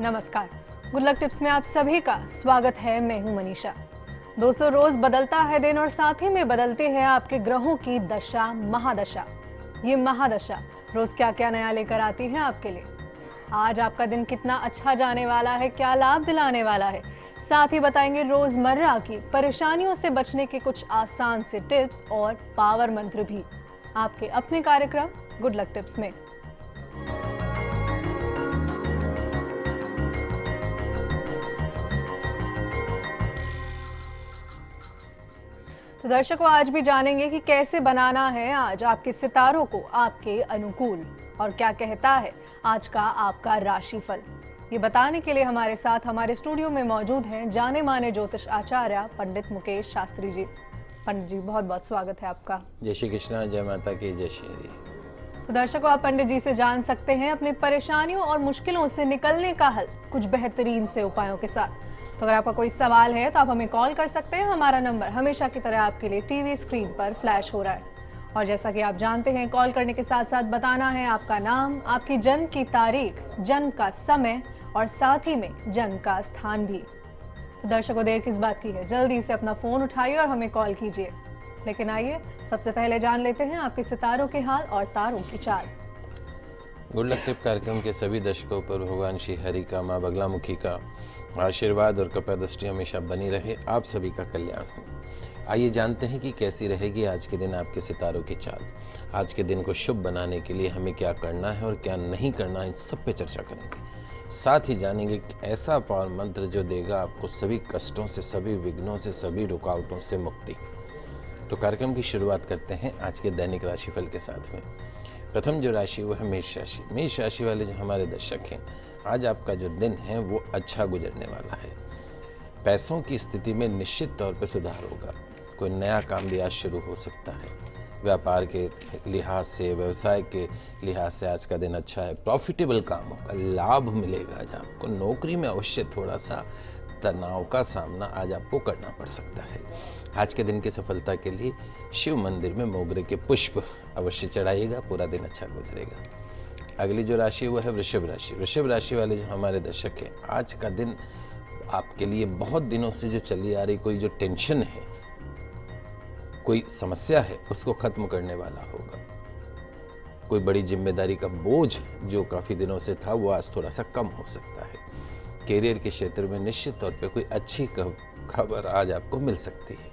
नमस्कार, good luck tips में आप सभी का स्वागत है। मैं हूं मनीषा। दोस्तों, रोज बदलता है दिन और साथ ही में बदलते हैं आपके ग्रहों की दशा, महादशा। ये महादशा रोज क्या क्या नया लेकर आती है आपके लिए। आज आपका दिन कितना अच्छा जाने वाला है, क्या लाभ दिलाने वाला है, साथ ही बताएंगे रोजमर्रा की परेशानियों से बचने के कुछ आसान से टिप्स और पावर मंत्र भी आपके अपने कार्यक्रम गुड लक टिप्स में। तो दर्शकों, आज भी जानेंगे कि कैसे बनाना है आज आपके सितारों को आपके अनुकूल, और क्या कहता है आज का आपका राशिफल। ये बताने के लिए हमारे साथ हमारे स्टूडियो में मौजूद हैं जाने माने ज्योतिष आचार्य पंडित मुकेश शास्त्री जी। पंडित जी, बहुत बहुत स्वागत है आपका। जय श्री कृष्णा, जय माता की, जय श्री। तो दर्शकों, आप पंडित जी से जान सकते हैं अपनी परेशानियों और मुश्किलों से निकलने का हल कुछ बेहतरीन से उपायों के साथ। तो अगर आपका कोई सवाल है तो आप हमें कॉल कर सकते हैं। हमारा नंबर हमेशा की तरह आपके लिए टीवी स्क्रीन पर फ्लैश हो रहा है। और जैसा कि आप जानते हैं, कॉल करने के साथ साथ बताना है आपका नाम, आपकी जन्म की तारीख, जन्म का समय और साथ ही में जन्म का स्थान भी। तो दर्शकों, देर किस बात की है, जल्दी से अपना फोन उठाइए और हमें कॉल कीजिए। लेकिन आइए सबसे पहले जान लेते हैं आपके सितारों के हाल और तारों की चाल। गुड लक टिप कार्यक्रम के सभी दर्शकों पर भगवान श्री हरि का, माँ बगलामुखी का आशीर्वाद और कृपा दृष्टि हमेशा बनी रहे। आप सभी का कल्याण हो। आइए जानते हैं कि कैसी रहेगी आज के दिन आपके सितारों की चाल। आज के दिन को शुभ बनाने के लिए हमें क्या करना है और क्या नहीं करना है, इन सब पे चर्चा करेंगे। साथ ही जानेंगे ऐसा पावर मंत्र जो देगा आपको सभी कष्टों से, सभी विघ्नों से, सभी रुकावटों से मुक्ति। तो कार्यक्रम की शुरुआत करते हैं आज के दैनिक राशिफल के साथ में। प्रथम जो राशि वो है मेष राशि। मेष राशि वाले जो हमारे दर्शक हैं, आज आपका जो दिन है वो अच्छा गुजरने वाला है। पैसों की स्थिति में निश्चित तौर पर सुधार होगा। कोई नया काम भी आज शुरू हो सकता है। व्यापार के लिहाज से, व्यवसाय के लिहाज से आज का दिन अच्छा है। प्रॉफिटेबल काम होगा, लाभ मिलेगा। आज आपको नौकरी में अवश्य थोड़ा सा तनाव का सामना आज आपको करना पड़ सकता है। आज के दिन की सफलता के लिए शिव मंदिर में मोगरे के पुष्प अवश्य चढ़ाइएगा, पूरा दिन अच्छा गुजरेगा। अगली जो राशि वो है वृषभ राशि। वृषभ राशि वाले जो हमारे दर्शक हैं, आज का दिन आपके लिए बहुत दिनों से जो चली आ रही कोई जो टेंशन है, कोई समस्या है, उसको खत्म करने वाला होगा। कोई बड़ी जिम्मेदारी का बोझ जो काफ़ी दिनों से था वो आज थोड़ा सा कम हो सकता है। कैरियर के क्षेत्र में निश्चित तौर पे कोई अच्छी खबर आज आपको मिल सकती है।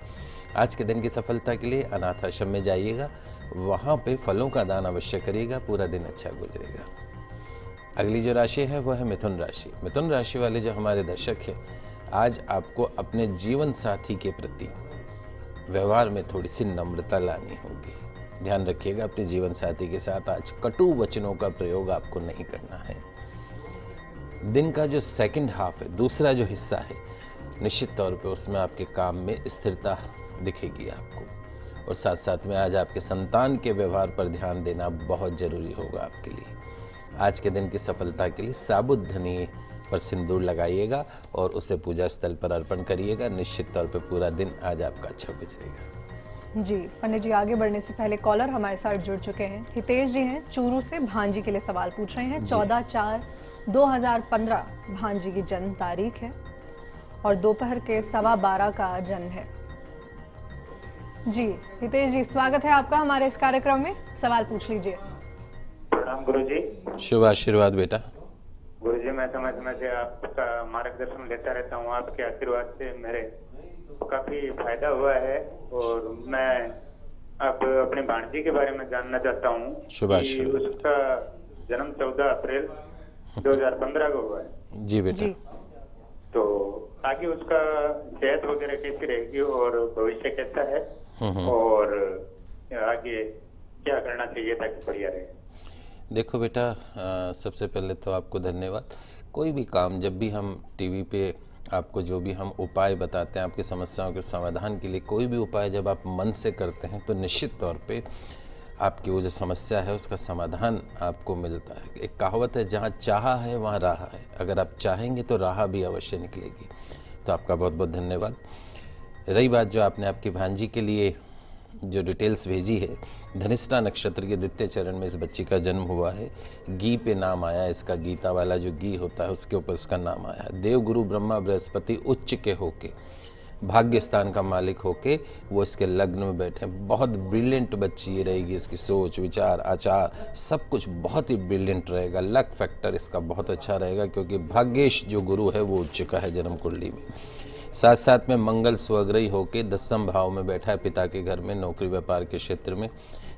आज के दिन की सफलता के लिए अनाथ आश्रम में जाइएगा, वहाँ पे फलों का दान अवश्य करिएगा, पूरा दिन अच्छा गुजरेगा। अगली जो राशि है वो है मिथुन राशि। मिथुन राशि वाले जो हमारे दर्शक हैं, आज आपको अपने जीवन साथी के प्रति व्यवहार में थोड़ी सी नम्रता लानी होगी। ध्यान रखिएगा, अपने जीवन साथी के साथ आज कटु वचनों का प्रयोग आपको नहीं करना है। दिन का जो सेकंड हाफ है, दूसरा जो हिस्सा है, निश्चित तौर पे उसमें आपके काम में स्थिरता दिखेगी आपको। और साथ साथ में आज आपके संतान के व्यवहार पर ध्यान देना बहुत जरूरी होगा आपके लिए। आज के दिन की सफलता के लिए साबुत धनी पर सिंदूर लगाइएगा और उसे पूजा स्थल पर अर्पण करिएगा। निश्चित तौर पे पूरा दिन आज आपका अच्छा गुजरेगा। जी पंडित जी, आगे बढ़ने से पहले कॉलर हमारे साथ जुड़ चुके हैं। हितेश जी हैं चूरू से, भांजी के लिए सवाल पूछ रहे हैं। 14/4/2015 भांजी की जन्म तारीख है और दोपहर के 12:15 का जन्म है। जी हितेश जी, स्वागत है आपका हमारे इस कार्यक्रम में। सवाल पूछ लीजिए। प्रणाम गुरुजी। शुभ आशीर्वाद बेटा। गुरुजी, मैं समय समय से आपका मार्गदर्शन लेता रहता हूँ। आपके आशीर्वाद से मेरे काफी फायदा हुआ है और मैं अब अपने भांजी के बारे में जानना चाहता हूँ। शुभ आशीर्वाद। उसका जन्म 14 अप्रैल 2015 को हुआ है। जी बेटा। जी। तो आगे उसका सेहत वगैरह कैसी रहेगी और भविष्य कैसा है और आगे क्या करना चाहिए ताकि बढ़िया रहे। देखो बेटा, सबसे पहले तो आपको धन्यवाद। कोई भी काम जब भी हम टीवी पे आपको जो भी हम उपाय बताते हैं आपकी समस्याओं के समाधान के लिए, कोई भी उपाय जब आप मन से करते हैं तो निश्चित तौर पे आपकी वो जो समस्या है उसका समाधान आपको मिलता है। एक कहावत है, जहाँ चाहा है वहाँ राह है। अगर आप चाहेंगे तो राह भी अवश्य निकलेगी। तो आपका बहुत बहुत धन्यवाद। रही बात जो आपने आपकी भांजी के लिए जो डिटेल्स भेजी है, धनिष्ठा नक्षत्र के द्वितीय चरण में इस बच्ची का जन्म हुआ है। गी पे नाम आया इसका, गीता वाला जो गी होता है उसके ऊपर इसका नाम आया। देवगुरु ब्रह्मा बृहस्पति उच्च के होके, भाग्य स्थान का मालिक होके वो इसके लग्न में बैठे। बहुत ब्रिलियंट बच्ची ये रहेगी, इसकी सोच विचार आचार सब कुछ बहुत ही ब्रिलियंट रहेगा। लक फैक्टर इसका बहुत अच्छा रहेगा क्योंकि भाग्येश जो गुरु है वो उच्च का है जन्म कुंडली में। साथ साथ में मंगल स्वग्रही होके 10वें भाव में बैठा है पिता के घर में, नौकरी व्यापार के क्षेत्र में।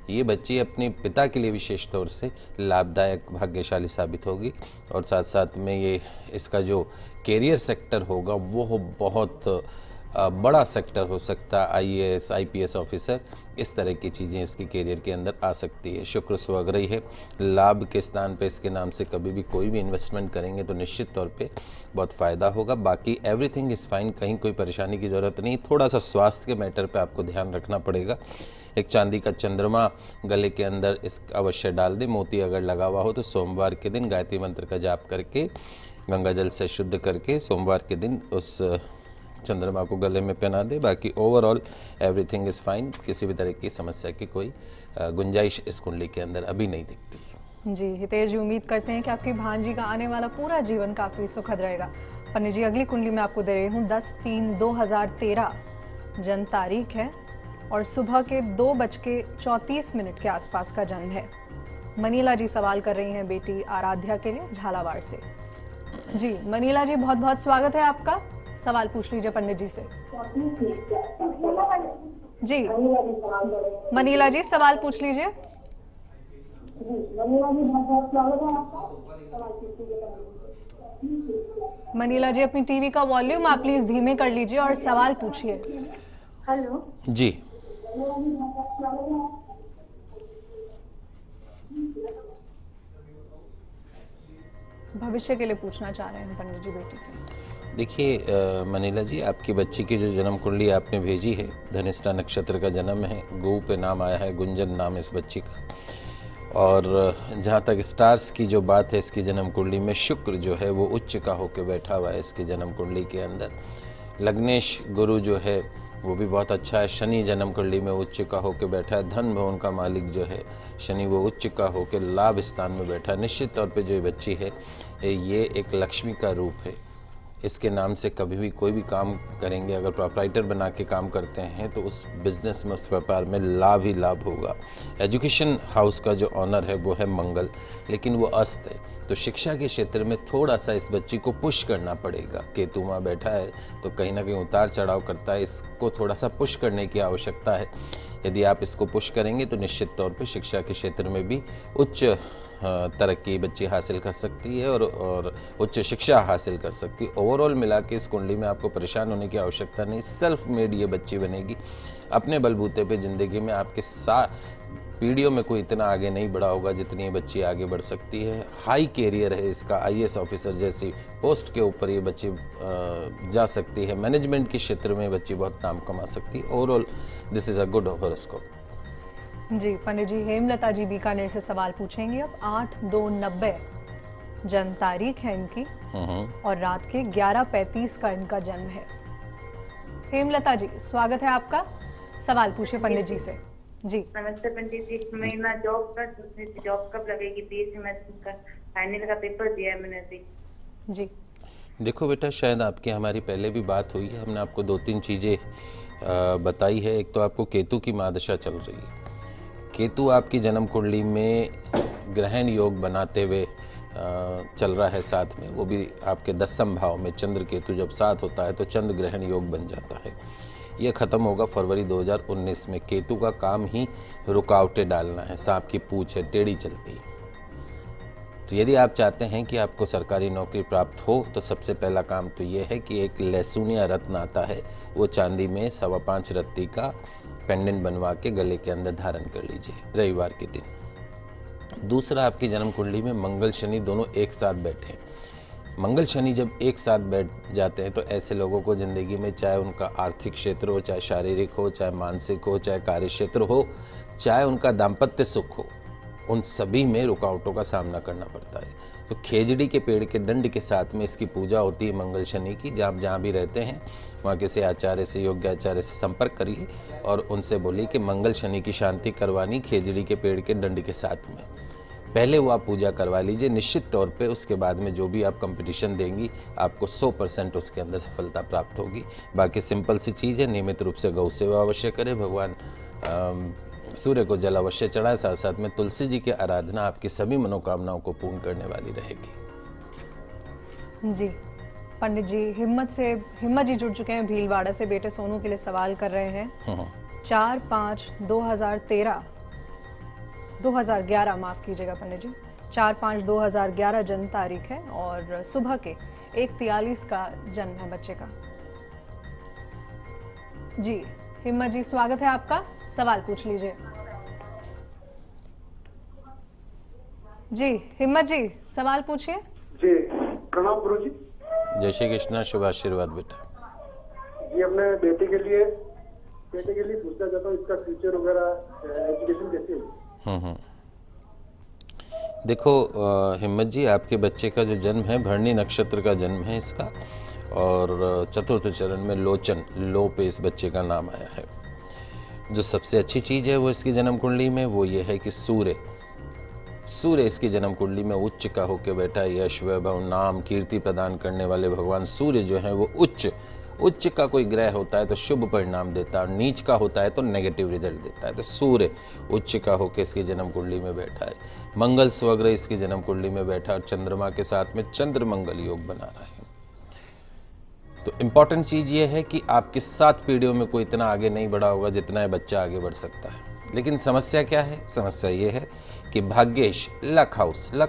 ये बच्ची अपने पिता के लिए विशेष तौर से लाभदायक भाग्यशाली साबित होगी। और साथ साथ में ये इसका जो कैरियर सेक्टर होगा वो बहुत बड़ा सेक्टर हो सकता है। IAS IPS ऑफिसर, इस तरह की चीज़ें इसके कैरियर के अंदर आ सकती है। शुक्र स्वग्रही है, लाभ के स्थान पे इसके नाम से कभी भी कोई भी इन्वेस्टमेंट करेंगे तो निश्चित तौर पे बहुत फ़ायदा होगा। बाकी एवरीथिंग इज़ फाइन, कहीं कोई परेशानी की ज़रूरत नहीं। थोड़ा सा स्वास्थ्य के मैटर पे आपको ध्यान रखना पड़ेगा। एक चांदी का चंद्रमा गले के अंदर इस अवश्य डाल दे। मोती अगर लगा हुआ हो तो सोमवार के दिन गायत्री मंत्र का जाप करके गंगा जल से शुद्ध करके सोमवार के दिन उस चंद्रमा को गले में पहना दे। बाकी ओवरऑल एवरीथिंग इज़ फाइन, किसी भी तरह की समस्या की कोई गुंजाइश इस कुंडली के अंदर अभी नहीं दिखती। जी हितेश जी, उम्मीद करते हैं कि आपकी भांजी का आने वाला पूरा जीवन काफ़ी सुखद रहेगा। पंडित जी, अगली कुंडली मैं आपको दे रही हूँ 10/3/2013 जन्म तारीख है और सुबह के 2:34 के आसपास का जन्म है। मनीला जी सवाल कर रही हैं बेटी आराध्या के लिए झालावाड़ से। जी मनीला जी, बहुत बहुत स्वागत है आपका। सवाल पूछ लीजिए पंडित जी से। जी मनीला जी, सवाल पूछ लीजिए। मनीला जी, अपनी टीवी का वॉल्यूम आप प्लीज धीमे कर लीजिए और सवाल पूछिए। हेलो जी भविष्य के लिए पूछना चाह रहे हैं पंडित जी बेटी के। देखिए मनीला जी, आपकी बच्ची की जो जन्म कुंडली आपने भेजी है, धनिष्ठा नक्षत्र का जन्म है, गौ पे नाम आया है, गुंजन नाम है इस बच्ची का। और जहाँ तक स्टार्स की जो बात है इसकी जन्म कुंडली में, शुक्र जो है वो उच्च का होकर बैठा हुआ है इसकी जन्म कुंडली के अंदर। लग्नेश गुरु जो है वो भी बहुत अच्छा है। शनि जन्म कुंडली में उच्च का होकर बैठा है। धन भवन का मालिक जो है शनि वो उच्च का होकर लाभ स्थान में बैठा है। निश्चित तौर पे जो ये बच्ची है ये एक लक्ष्मी का रूप है। इसके नाम से कभी भी कोई भी काम करेंगे, अगर प्रोप्राइटर बना के काम करते हैं तो उस बिज़नेस में, उस व्यापार में लाभ ही लाभ होगा। एजुकेशन हाउस का जो ऑनर है वो है मंगल, लेकिन वो अस्त है, तो शिक्षा के क्षेत्र में थोड़ा सा इस बच्ची को पुश करना पड़ेगा। केतु वहाँ बैठा है तो कहीं ना कहीं उतार चढ़ाव करता है, इसको थोड़ा सा पुश करने की आवश्यकता है। यदि आप इसको पुश करेंगे तो निश्चित तौर पे शिक्षा के क्षेत्र में भी उच्च तरक्की बच्ची हासिल कर सकती है और उच्च शिक्षा हासिल कर सकती है। ओवरऑल मिला के इस कुंडली में आपको परेशान होने की आवश्यकता नहीं। सेल्फ मेड ये बच्ची बनेगी। अपने बलबूते पे ज़िंदगी में आपके पीढ़ियों में कोई इतना आगे नहीं बढ़ा होगा जितनी ये बच्ची आगे बढ़ सकती है। हाई कैरियर है इसका, IAS ऑफिसर जैसी पोस्ट के ऊपर ये बच्ची जा सकती है। मैनेजमेंट के क्षेत्र में बच्ची बहुत नाम कमा सकती है। Overall this is a good horoscope. जी पंडित जी, हेमलता जी बीकानेर से सवाल पूछेंगे अब। 8/2/90 जन्म तारीख है इनकी और रात के 11:35 का इनका जन्म है। हेमलता जी, स्वागत है आपका। सवाल पूछिए पंडित जी से। जी नमस्ते पंडित जी, मैं जॉब कब लगेगी? BSc मैथ्स का फाइनल का पेपर दिया है मैंने अभी। जी देखो बेटा, शायद आपकी हमारी पहले भी बात हुई है। हमने आपको 2-3 चीज़ें बताई है। एक तो आपको केतु की महादशा चल रही है। केतु आपकी जन्म कुंडली में ग्रहण योग बनाते हुए चल रहा है साथ में, वो भी आपके 10वें भाव में। चंद्र केतु जब साथ होता है तो चंद्र ग्रहण योग बन जाता है। ये ख़त्म होगा फरवरी 2019 में। केतु का काम ही रुकावटें डालना है। सांप की पूंछ है, टेढ़ी चलती है। तो यदि आप चाहते हैं कि आपको सरकारी नौकरी प्राप्त हो तो सबसे पहला काम तो ये है कि एक लहसुनिया रत्न आता है, वो चांदी में 5.25 रत्ती का पेंडेंट बनवा के गले के अंदर धारण कर लीजिए रविवार के दिन। दूसरा, आपकी जन्म कुंडली में मंगल शनि दोनों एक साथ बैठे हैं। मंगल शनि जब एक साथ बैठ जाते हैं तो ऐसे लोगों को ज़िंदगी में, चाहे उनका आर्थिक क्षेत्र हो, चाहे शारीरिक हो, चाहे मानसिक हो, चाहे कार्य क्षेत्र हो, चाहे उनका दाम्पत्य सुख हो, उन सभी में रुकावटों का सामना करना पड़ता है। तो खेजड़ी के पेड़ के दंड के साथ में इसकी पूजा होती है मंगल शनि की। आप जहाँ भी रहते हैं वहाँ किसी आचार्य से, योग्य आचार्य से संपर्क करिए और उनसे बोलिए कि मंगल शनि की शांति करवानी खेजड़ी के पेड़ के दंड के साथ में। पहले वो आप पूजा करवा लीजिए निश्चित तौर पे। उसके बाद में जो भी आप कंपटीशन देंगी आपको 100% उसके अंदर सफलता प्राप्त होगी। बाकी सिंपल सी चीज़ है, नियमित रूप से गौ सेवा अवश्य करें, भगवान सूर्य को जल अवश्य चढ़ाएं, साथ साथ में तुलसी जी की आराधना आपकी सभी मनोकामनाओं को पूर्ण करने वाली रहेगी। जी पंडित जी, हिम्मत जी जुड़ चुके हैं भीलवाड़ा से, बेटे सोनू के लिए सवाल कर रहे हैं। 4/5/2011 माफ कीजिएगा पंडित जी, 4/5/2011 जन्म तारीख है और सुबह के 1:43 का जन्म है बच्चे का। जी हिम्मत जी, स्वागत है आपका, सवाल पूछ लीजिए। जी हिम्मत जी, सवाल पूछिए। जी प्रणाम गुरु जी। जय श्री कृष्णा, शुभ आशीर्वाद बेटा। जी अपने बेटे के लिए पूछना चाहता हूँ, इसका फ्यूचर वगैरह एजुकेशन कैसी होगी? देखो हिम्मत जी, आपके बच्चे का जो जन्म है भरणी नक्षत्र का जन्म है इसका, और चतुर्थ चरण में लोचन, लो पे इस बच्चे का नाम आया है। जो सबसे अच्छी चीज़ है वो इसकी जन्म कुंडली में वो ये है कि सूर्य इसकी जन्म कुंडली में उच्च का होकर बैठा। यश, वैभव, नाम, कीर्ति प्रदान करने वाले भगवान सूर्य जो है वो उच्च का कोई ग्रह होता है तो शुभ परिणाम देता है, और नीच का होता है तो नेगेटिव रिजल्ट देता है। तो सूर्य उच्च का होकर इसकी जन्म कुंडली में बैठा है। मंगल स्वग्रह इसकी जन्म कुंडली में बैठा और चंद्रमा के साथ में चंद्र मंगल योग बना रहा है। तो इम्पॉर्टेंट चीज़ ये है कि आपके 7 पीढ़ियों में कोई इतना आगे नहीं बढ़ा होगा जितना ये बच्चा आगे बढ़ सकता है। लेकिन समस्या क्या है? समस्या ये है कि भाग्येश लक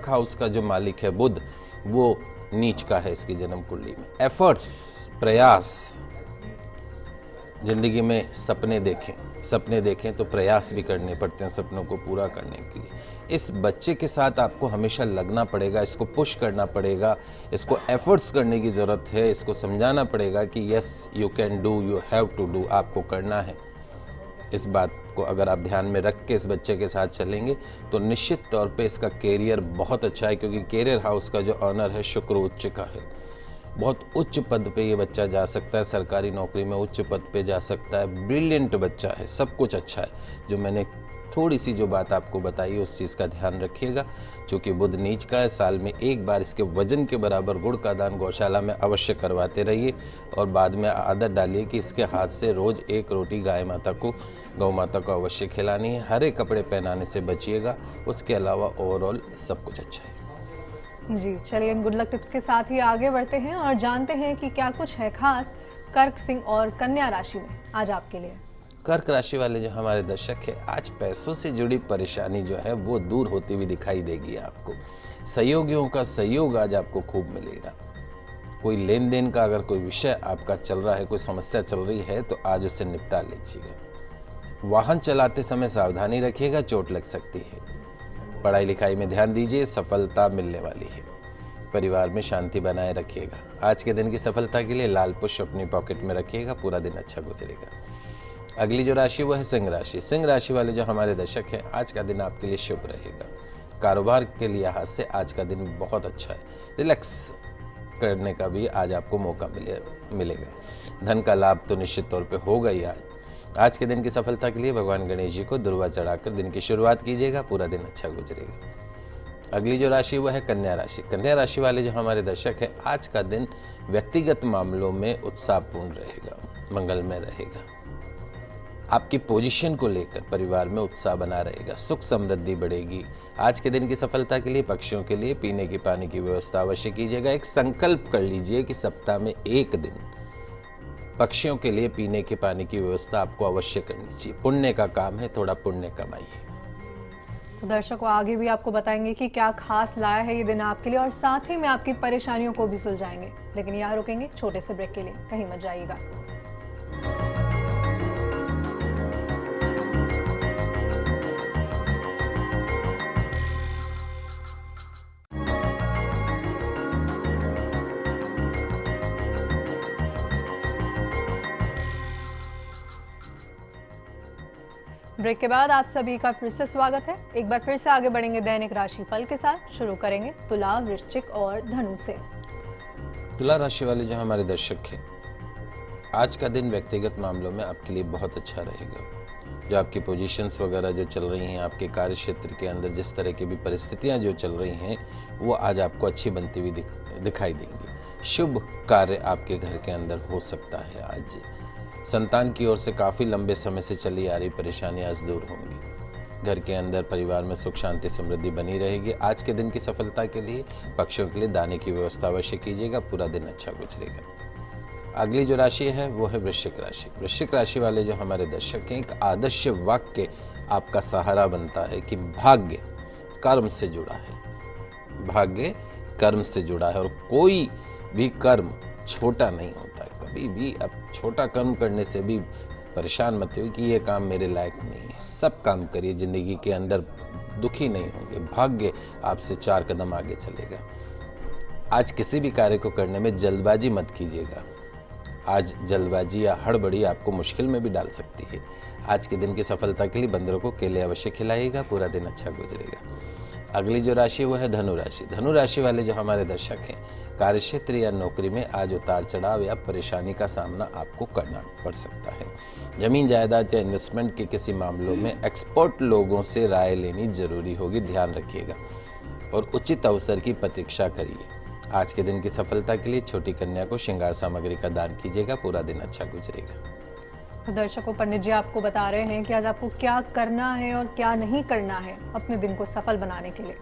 हाउस का जो मालिक है बुध, वो नीच का है इसकी जन्म कुंडली में। एफर्ट्स, प्रयास, जिंदगी में सपने देखें तो प्रयास भी करने पड़ते हैं सपनों को पूरा करने के लिए। इस बच्चे के साथ आपको हमेशा लगना पड़ेगा, इसको पुश करना पड़ेगा, इसको एफर्ट्स करने की ज़रूरत है, इसको समझाना पड़ेगा कि yes you can do, you have to do, आपको करना है। इस बात को अगर आप ध्यान में रख के इस बच्चे के साथ चलेंगे तो निश्चित तौर पे इसका कैरियर बहुत अच्छा है, क्योंकि कैरियर हाउस का जो ऑनर है शुक्र उच्च का है। बहुत उच्च पद पे ये बच्चा जा सकता है, सरकारी नौकरी में उच्च पद पे जा सकता है। ब्रिलियंट बच्चा है, सब कुछ अच्छा है। जो मैंने थोड़ी सी जो बात आपको बताई उस चीज़ का ध्यान रखिएगा। चूँकि बुध नीच का है, साल में एक बार इसके वजन के बराबर गुड़ का दान गौशाला में अवश्य करवाते रहिए, और बाद में आदत डालिए कि इसके हाथ से रोज़ 1 रोटी गौ माता को अवश्य खिलानी है। हरे कपड़े पहनाने से बचिएगा, उसके अलावा ओवरऑल सब कुछ अच्छा है। जी चलिए, इन गुड लक टिप्स के साथ ही आगे बढ़ते हैं और जानते हैं कि क्या कुछ है खास कर्क, सिंह और कन्या राशि में आज आपके लिए। कर्क राशि वाले जो हमारे दर्शक है, आज पैसों से जुड़ी परेशानी जो है वो दूर होती हुई दिखाई देगी आपको। सहयोगियों का सहयोग आज आपको खूब मिलेगा। कोई लेन देन का अगर कोई विषय आपका चल रहा है, कोई समस्या चल रही है, तो आज उसे निपटा लीजिएगा। वाहन चलाते समय सावधानी रखिएगा, चोट लग सकती है। पढ़ाई लिखाई में ध्यान दीजिए, सफलता मिलने वाली है। परिवार में शांति बनाए रखिएगा। आज के दिन की सफलता के लिए लाल पुष्प अपनी पॉकेट में रखिएगा, पूरा दिन अच्छा गुजरेगा। अगली जो राशि वो है सिंह राशि। सिंह राशि वाले जो हमारे दर्शक हैं, आज का दिन आपके लिए शुभ रहेगा। कारोबार के लिहाज से आज का दिन बहुत अच्छा है। रिलैक्स करने का भी आज आपको मौका मिलेगा। धन का लाभ तो निश्चित तौर पे होगा ही। आज के दिन की सफलता के लिए भगवान गणेश जी को दुर्वा चढ़ाकर दिन की शुरुआत कीजिएगा, पूरा दिन अच्छा गुजरेगा। अगली जो राशि वो है कन्या राशि। कन्या राशि वाले जो हमारे दर्शक हैं, आज का दिन व्यक्तिगत मामलों में उत्साहपूर्ण रहेगा, मंगलमय रहेगा। आपकी पोजीशन को लेकर परिवार में उत्साह बना रहेगा, सुख समृद्धि बढ़ेगी। आज के दिन की सफलता के लिए पक्षियों के लिए पीने के पानी की व्यवस्था अवश्य कीजिएगा। एक संकल्प कर लीजिए कि सप्ताह में एक दिन पक्षियों के लिए पीने के पानी की व्यवस्था आपको अवश्य करनी चाहिए। पुण्य का काम है, थोड़ा पुण्य कमाइए। तो दर्शकों, आगे भी आपको बताएंगे कि क्या खास लाया है ये दिन आपके लिए, और साथ ही में आपकी परेशानियों को भी सुलझाएंगे। लेकिन यहाँ रुकेंगे छोटे से ब्रेक के लिए, कहीं मत जाइएगा। ब्रेक के बाद आप सभी का फिर से स्वागत है। एक बार फिर से आगे बढ़ेंगे दैनिक राशि फल के साथ। शुरू करेंगे तुला, वृश्चिक और धनु से। तुला राशि वाले जो हमारे दर्शक हैं, आज का दिन व्यक्तिगत मामलों में आपके लिए बहुत अच्छा रहेगा। जो आपकी पोजीशंस वगैरह जो चल रही हैं, आपके कार्य क्षेत्र के अंदर जिस तरह की भी परिस्थितियां जो चल रही हैं, वो आज आपको अच्छी बनती हुई दिखाई देंगी। शुभ कार्य आपके घर के अंदर हो सकता है। आज संतान की ओर से काफ़ी लंबे समय से चली आ रही परेशानियां आज दूर होंगी। घर के अंदर परिवार में सुख शांति समृद्धि बनी रहेगी। आज के दिन की सफलता के लिए पक्षियों के लिए दाने की व्यवस्था अवश्य कीजिएगा। पूरा दिन अच्छा गुजरेगा। अगली जो राशि है वो है वृश्चिक राशि। वृश्चिक राशि वाले जो हमारे दर्शक हैं, एक आदर्श वाक्य आपका सहारा बनता है कि भाग्य कर्म से जुड़ा है। भाग्य कर्म से जुड़ा है और कोई भी कर्म छोटा नहीं होता है। कभी भी अब छोटा कर्म करने से भी परेशान मत हो कि ये काम मेरे लायक नहीं है। सब काम करिए, जिंदगी के अंदर दुखी नहीं होंगे। भाग्य आपसे 4 कदम आगे चलेगा। आज किसी भी कार्य को करने में जल्दबाजी मत कीजिएगा। आज जल्दबाजी या हड़बड़ी आपको मुश्किल में भी डाल सकती है। आज के दिन की सफलता के लिए बंदरों को केले अवश्य खिलाइएगा। पूरा दिन अच्छा गुजरेगा। अगली जो राशि है वो है धनु राशि। धनु राशि वाले जो हमारे दर्शक हैं, कार्यक्षेत्र या नौकरी में आज उतार चढ़ाव या परेशानी का सामना आपको करना पड़ सकता है। जमीन जायदाद या इन्वेस्टमेंट के किसी मामलों में एक्सपर्ट लोगों से राय लेनी जरूरी होगी, ध्यान रखिएगा। और उचित अवसर की प्रतीक्षा करिए। आज के दिन की सफलता के लिए छोटी कन्या को श्रृंगार सामग्री का दान कीजिएगा। पूरा दिन अच्छा गुजरेगा। तो दर्शकों, पंडित जी आपको बता रहे हैं कि आज आपको क्या करना है और क्या नहीं करना है अपने दिन को सफल बनाने के लिए।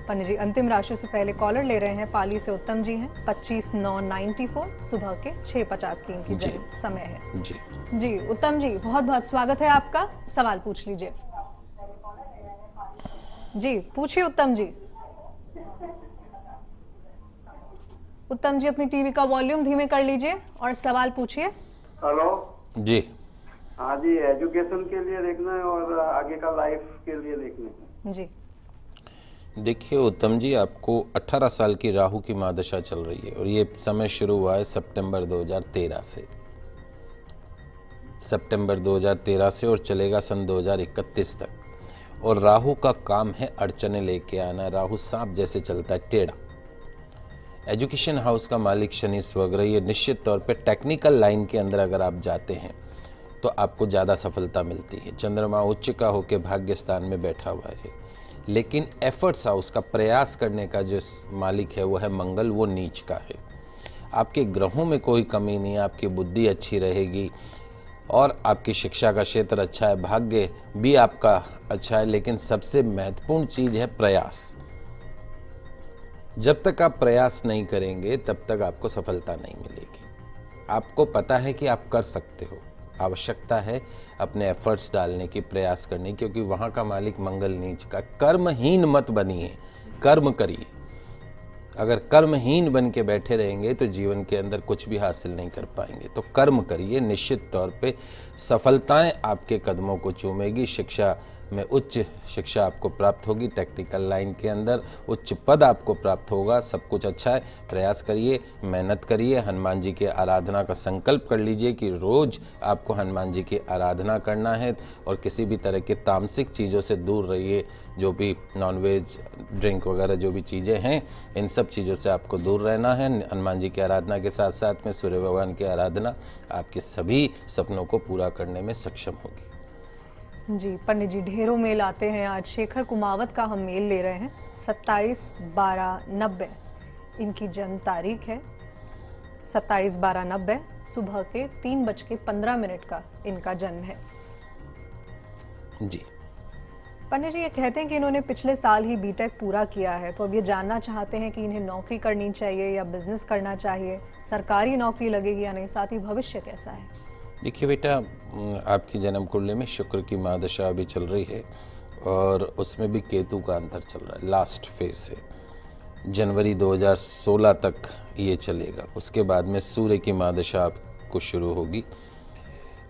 पंडित जी अंतिम राशि से पहले कॉलर ले रहे हैं। पाली से उत्तम जी हैं। 25/9/94 सुबह के 6:50 की इनकी जन्म समय है। जी उत्तम जी, बहुत बहुत स्वागत है आपका। सवाल पूछ लीजिए। जी पूछिए उत्तम जी। उत्तम जी अपनी टीवी का वॉल्यूम धीमे कर लीजिए और सवाल पूछिए। हेलो जी हाँ जी, एजुकेशन के लिए देखना है और आगे का लाइफ के लिए देखना है। जी देखिए उत्तम जी, आपको 18 साल की राहु की महादशा चल रही है और ये समय शुरू हुआ है सितंबर 2013 से। सितंबर 2013 से और चलेगा सन 2031 तक। और राहु का काम है अड़चने लेके आना। राहु सांप जैसे चलता है, टेढ़ा। एजुकेशन हाउस का मालिक शनि स्वग्रह, ये निश्चित तौर पे टेक्निकल लाइन के अंदर अगर आप जाते हैं तो आपको ज़्यादा सफलता मिलती है। चंद्रमा उच्च का होकर भाग्य स्थान में बैठा हुआ है, लेकिन एफर्ट्स हाउस का प्रयास करने का जो मालिक है वो है मंगल, वो नीच का है। आपके ग्रहों में कोई कमी नहीं है। आपकी बुद्धि अच्छी रहेगी और आपकी शिक्षा का क्षेत्र अच्छा है। भाग्य भी आपका अच्छा है, लेकिन सबसे महत्वपूर्ण चीज़ है प्रयास। जब तक आप प्रयास नहीं करेंगे तब तक आपको सफलता नहीं मिलेगी। आपको पता है कि आप कर सकते हो, आवश्यकता है अपने एफर्ट्स डालने की, प्रयास करने की, क्योंकि वहाँ का मालिक मंगल नीच का। कर्महीन मत बनिए, कर्म करिए। अगर कर्महीन बन के बैठे रहेंगे तो जीवन के अंदर कुछ भी हासिल नहीं कर पाएंगे। तो कर्म करिए, निश्चित तौर पे सफलताएं आपके कदमों को चूमेगी। शिक्षा में उच्च शिक्षा आपको प्राप्त होगी। टेक्निकल लाइन के अंदर उच्च पद आपको प्राप्त होगा। सब कुछ अच्छा है। प्रयास करिए, मेहनत करिए। हनुमान जी की आराधना का संकल्प कर लीजिए कि रोज़ आपको हनुमान जी की आराधना करना है और किसी भी तरह के तामसिक चीज़ों से दूर रहिए। जो भी नॉनवेज, ड्रिंक वगैरह जो भी चीज़ें हैं, इन सब चीज़ों से आपको दूर रहना है। हनुमान जी की आराधना के साथ साथ में सूर्य भगवान की आराधना आपके सभी सपनों को पूरा करने में सक्षम होगी। जी पंडित जी, ढेरों मेल आते हैं। आज शेखर कुमावत का हम मेल ले रहे हैं। 27/12/90 इनकी जन्म तारीख है। 27/12/90 सुबह के 3:15 का इनका जन्म है। जी पंडित जी ये कहते हैं कि इन्होंने पिछले साल ही बीटेक पूरा किया है, तो अब ये जानना चाहते हैं कि इन्हें नौकरी करनी चाहिए या बिजनेस करना चाहिए, सरकारी नौकरी लगेगी या नहीं, साथ ही भविष्य कैसा है। देखिए बेटा, आपकी जन्म कुंडली में शुक्र की महादशा अभी चल रही है और उसमें भी केतु का अंतर चल रहा है। लास्ट फेज से जनवरी 2016 तक ये चलेगा। उसके बाद में सूर्य की महादशा आपको शुरू होगी।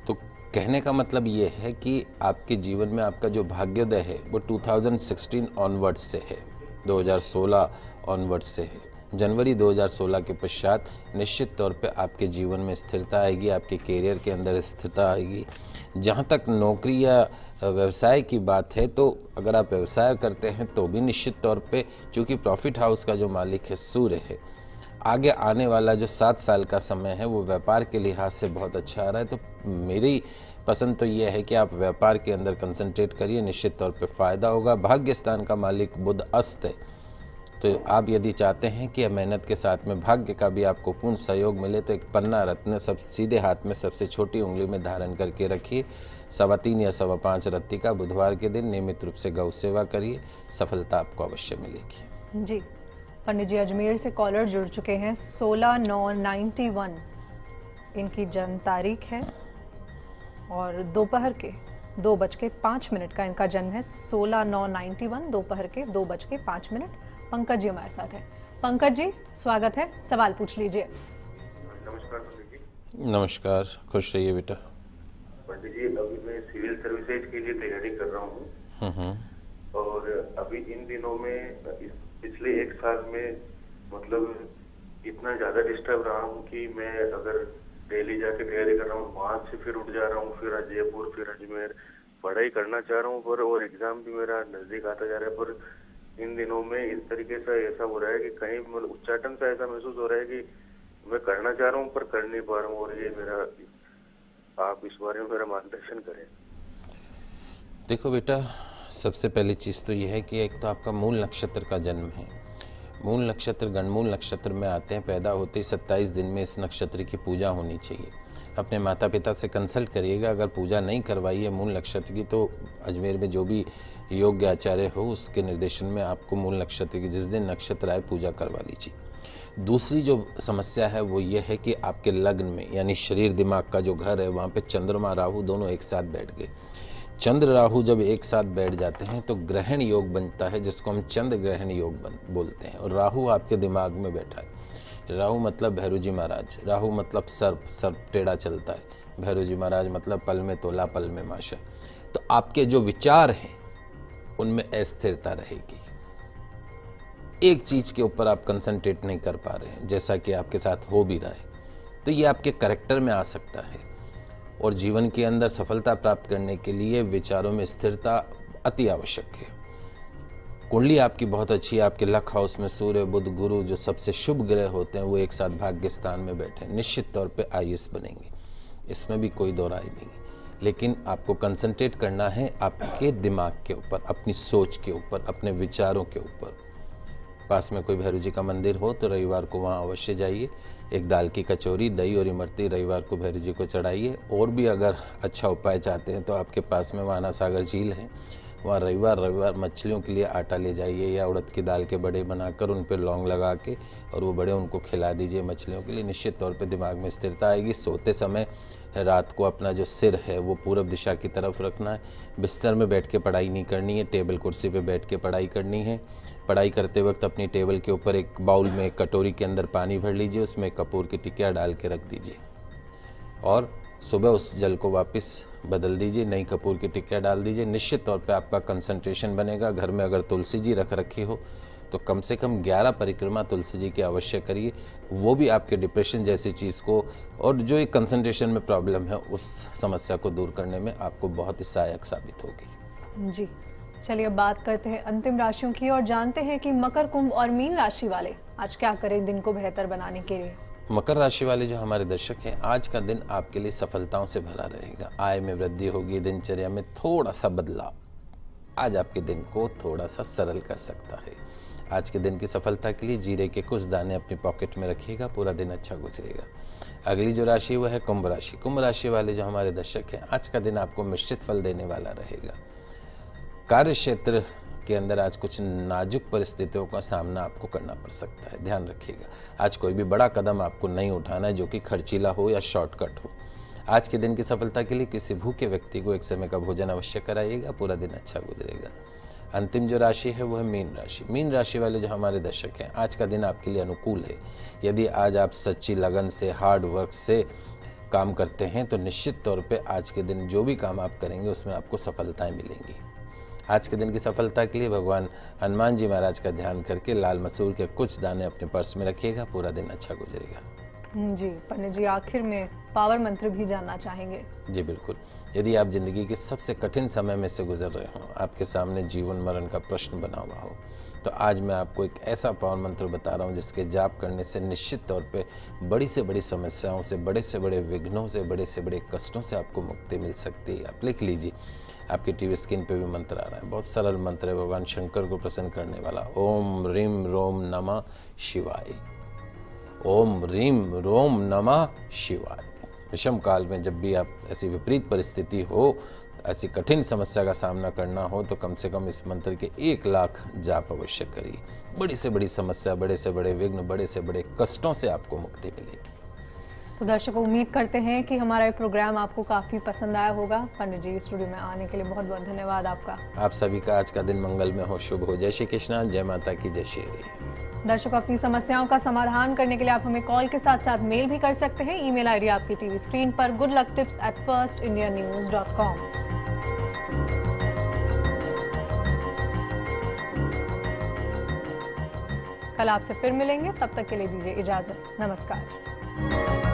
तो कहने का मतलब ये है कि आपके जीवन में आपका जो भाग्योदय है वो 2016 ऑनवर्ड से है, 2016 ऑनवर्ड से है। जनवरी 2016 के पश्चात निश्चित तौर पे आपके जीवन में स्थिरता आएगी, आपके करियर के अंदर स्थिरता आएगी। जहाँ तक नौकरी या व्यवसाय की बात है, तो अगर आप व्यवसाय करते हैं तो भी निश्चित तौर पे, चूँकि प्रॉफिट हाउस का जो मालिक है सूर्य है, आगे आने वाला जो 7 साल का समय है वो व्यापार के लिहाज से बहुत अच्छा आ रहा है। तो मेरी पसंद तो ये है कि आप व्यापार के अंदर कंसंट्रेट करिए, निश्चित तौर पे फ़ायदा होगा। भाग्य स्थान का मालिक बुध अस्त है, तो आप यदि चाहते हैं कि मेहनत के साथ में भाग्य का भी आपको पूर्ण सहयोग मिले तो एक पन्ना रत्न सब सीधे हाथ में सबसे छोटी उंगली में धारण करके रखिए। 3.25 या 5.25 रत्ती का बुधवार के दिन नियमित रूप से गौ सेवा करिए, सफलता आपको अवश्य मिलेगी। जी, पंडित जी अजमेर से कॉलर जुड़ चुके हैं। 16/9/91 इनकी जन्म तारीख है और दोपहर के 2:05 का इनका जन्म है। 16/9/91 दोपहर के 2:05। पंकज जी हमारे साथ हैं। पंकज जी स्वागत है, सवाल पूछ लीजिए। नमस्कार पंडित जी। नमस्कार, खुश रहिए बेटा। पंडित जी, अभी मैं सिविल सर्विसेज के लिए तैयारी कर रहा हूँ और अभी इन दिनों में पिछले 1 साल में मतलब इतना ज्यादा डिस्टर्ब रहा हूँ कि मैं अगर दिल्ली जाके तैयारी कर रहा हूँ, वहां से फिर उठ जा रहा हूँ, फिर जयपुर, फिर अजमेर, पढ़ाई करना चाह रहा हूँ पर और एग्जाम भी मेरा नजदीक आता जा रहा है। पर इन दिनों में इस तरीके से ऐसा हो रहा है कि कहीं मतलब उच्चाटन सा ऐसा महसूस हो रहा है कि मैं करना चाह रहा हूँ पर कर नहीं पा रहा हूँ। और ये मेरा, आप इस बारे में मेरा मार्गदर्शन करें। देखो बेटा, सबसे पहली चीज़ तो यह है कि एक तो आपका मूल नक्षत्र का जन्म है। मूल नक्षत्र गणमूल नक्षत्र में आते हैं, पैदा होते ही 27 दिन में इस नक्षत्र की पूजा होनी चाहिए। अपने माता पिता से कंसल्ट करिएगा, अगर पूजा नहीं करवाई है मूल नक्षत्र की तो अजमेर में जो भी योग्य आचार्य हो उसके निर्देशन में आपको मूल नक्षत्र की जिस दिन नक्षत्र आए पूजा करवा लीजिए। दूसरी जो समस्या है वो ये है कि आपके लग्न में यानी शरीर दिमाग का जो घर है वहाँ पे चंद्रमा राहु दोनों एक साथ बैठ गए। चंद्र राहु जब एक साथ बैठ जाते हैं तो ग्रहण योग बनता है, जिसको हम चंद्र ग्रहण योग बोलते हैं। और राहु आपके दिमाग में बैठा है। राहु मतलब भैरव जी महाराज, राहु मतलब सर्प, सर्प टेढ़ा चलता है। भैरव जी महाराज मतलब पल में तोला पल में माशा। तो आपके जो विचार हैं उनमें अस्थिरता रहेगी, एक चीज के ऊपर आप कंसंट्रेट नहीं कर पा रहे हैं, जैसा कि आपके साथ हो भी रहा है। तो ये आपके कैरेक्टर में आ सकता है और जीवन के अंदर सफलता प्राप्त करने के लिए विचारों में स्थिरता अति आवश्यक है। कुंडली आपकी बहुत अच्छी है, आपके लक हाउस में सूर्य बुध गुरु जो सबसे शुभ ग्रह होते हैं वो एक साथ भाग्य स्थान में बैठे, निश्चित तौर पे IAS बनेंगे, इसमें भी कोई दो राय नहीं। लेकिन आपको कंसंट्रेट करना है आपके दिमाग के ऊपर, अपनी सोच के ऊपर, अपने विचारों के ऊपर। पास में कोई भैरव जी का मंदिर हो तो रविवार को वहाँ अवश्य जाइए। एक दाल की कचौरी, दही और इमरती रविवार को भैरव जी को चढ़ाइए। और भी अगर अच्छा उपाय चाहते हैं तो आपके पास में वाना सागर झील है, वहाँ रविवार मछलियों के लिए आटा ले जाइए या उड़द की दाल के बड़े बनाकर उन पर लौंग लगा के और वो बड़े उनको खिला दीजिए मछलियों के लिए। निश्चित तौर पे दिमाग में स्थिरता आएगी। सोते समय रात को अपना जो सिर है वो पूरब दिशा की तरफ रखना है। बिस्तर में बैठ के पढ़ाई नहीं करनी है, टेबल कुर्सी पे बैठ के पढ़ाई करनी है। पढ़ाई करते वक्त अपनी टेबल के ऊपर एक बाउल में एक कटोरी के अंदर पानी भर लीजिए, उसमें कपूर की टिकिया डाल के रख दीजिए और सुबह उस जल को वापस बदल दीजिए, नई कपूर की टिकिया डाल दीजिए। निश्चित तौर पे आपका कंसंट्रेशन बनेगा। घर में अगर तुलसी जी रख रखी हो तो कम से कम 11 परिक्रमा तुलसी जी की अवश्य करिए, वो भी आपके डिप्रेशन जैसी चीज़ को और जो एक कंसंट्रेशन में प्रॉब्लम है उस समस्या को दूर करने में आपको बहुत ही सहायक साबित होगी। जी, चलिए अब बात करते हैं अंतिम राशियों की और जानते हैं कि मकर, कुंभ और मीन राशि वाले आज क्या करें दिन को बेहतर बनाने के लिए। मकर राशि वाले जो हमारे दर्शक हैं, आज का दिन आपके लिए सफलताओं से भरा रहेगा। आय में वृद्धि होगी, दिनचर्या में थोड़ा सा बदलाव आज आपके दिन को थोड़ा सा सरल कर सकता है। आज के दिन की सफलता के लिए जीरे के कुछ दाने अपनी पॉकेट में रखिएगा, पूरा दिन अच्छा गुजरेगा। अगली जो राशि वो है कुंभ राशि। कुंभ राशि वाले जो हमारे दर्शक हैं, आज का दिन आपको मिश्रित फल देने वाला रहेगा। कार्य क्षेत्र के अंदर आज कुछ नाजुक परिस्थितियों का सामना आपको करना पड़ सकता है, ध्यान रखिएगा। आज कोई भी बड़ा कदम आपको नहीं उठाना है जो कि खर्चीला हो या शॉर्टकट हो। आज के दिन की सफलता के लिए किसी भूखे व्यक्ति को एक समय का भोजन अवश्य कराइएगा, पूरा दिन अच्छा गुजरेगा। अंतिम जो राशि है वो है मीन राशि। मीन राशि वाले जो हमारे दर्शक हैं, आज का दिन आपके लिए अनुकूल है। यदि आज आप सच्ची लगन से, हार्ड वर्क से काम करते हैं तो निश्चित तौर पे आज के दिन जो भी काम आप करेंगे उसमें आपको सफलताएं मिलेंगी। आज के दिन की सफलता के लिए भगवान हनुमान जी महाराज का ध्यान करके लाल मसूर के कुछ दाने अपने पर्स में रखिएगा, पूरा दिन अच्छा गुजरेगा। जी पंडित जी, आखिर में पावर मंत्र भी जानना चाहेंगे। जी बिल्कुल। यदि आप जिंदगी के सबसे कठिन समय में से गुजर रहे हो, आपके सामने जीवन मरण का प्रश्न बना हुआ हो, तो आज मैं आपको एक ऐसा पावन मंत्र बता रहा हूँ जिसके जाप करने से निश्चित तौर पे बड़ी से बड़ी समस्याओं से बड़े विघ्नों से बड़े कष्टों से आपको मुक्ति मिल सकती है। आप लिख लीजिए, आपकी टीवी स्क्रीन पे भी मंत्र आ रहा है। बहुत सरल मंत्र है, भगवान शंकर को प्रसन्न करने वाला। ओम रीम रोम नमः शिवाय। ओम रीम रोम नमः शिवाय। विषम काल में जब भी आप ऐसी विपरीत परिस्थिति हो, ऐसी कठिन समस्या का सामना करना हो, तो कम से कम इस मंत्र के 1 लाख जाप अवश्य करिए। बड़ी से बड़ी समस्या, बड़े से बड़े विघ्न, बड़े से बड़े कष्टों से आपको मुक्ति मिलेगी। तो दर्शकों, उम्मीद करते हैं कि हमारा ये प्रोग्राम आपको काफी पसंद आया होगा। पंडित जी, स्टूडियो में आने के लिए बहुत बहुत धन्यवाद आपका। आप सभी का आज का दिन मंगल में हो, शुभ हो। जय श्री कृष्णा, जय माता की, जय श्री हरि। दर्शकों, अपनी समस्याओं का समाधान करने के लिए आप हमें कॉल के साथ साथ मेल भी कर सकते हैं। ईमेल आईडी आपकी टीवी स्क्रीन पर goodlucktips@firstindianews.com। कल आपसे फिर मिलेंगे, तब तक के लिए दीजिए इजाजत। नमस्कार।